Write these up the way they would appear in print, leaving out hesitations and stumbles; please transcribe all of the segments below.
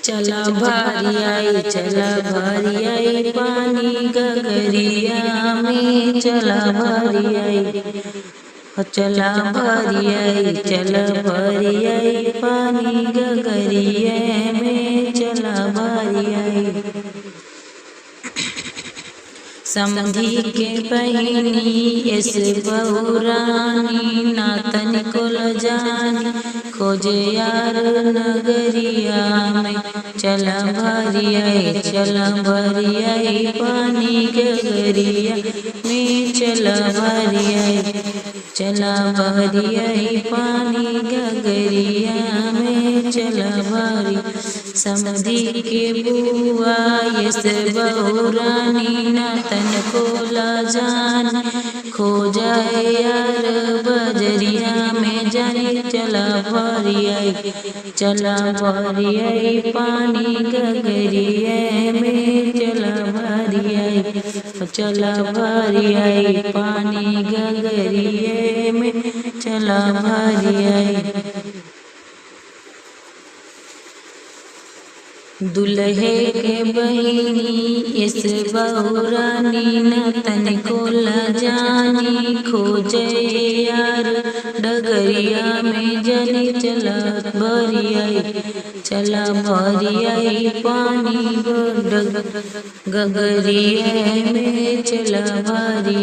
चला भारी आई पानी गगरिया में। चला भारी आई चला भारी आई पानी गगरिया में। चला भारी आई समधी के बहिनी ऐसे बहुरानी नातन को लजानी खोजे यार नगरिया में। चला भारी आई पानी गगरिया में। चला भारी आई पानी गगरिया में। चला भारी समधी के बुआ ऐसे बहुरानी नातन को लजानी खो जाए यार बजरिया में जानी। चला भारी आई पानी गगरिया में। चला भारी आई पानी गगरिया में। चला भारी आई दुल्हे के बहिनी इस बहुरानी नातन को लजानी खोजे यार डगरिया में जानी। चला भारी आई पानी गगरिया में। चला भारी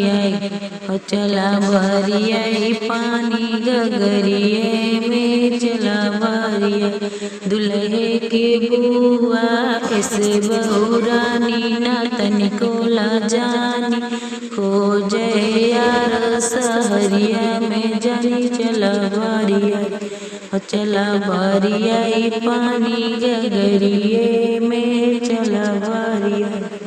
आई पानी गगरिया में। चला भारी आई दुल्हे के बुआ ऐसे बहुरानी नातन को लजानी खोजे यार सहरिया में जानी। चला भारी आई पानी गगरिया में। चला भारी आई।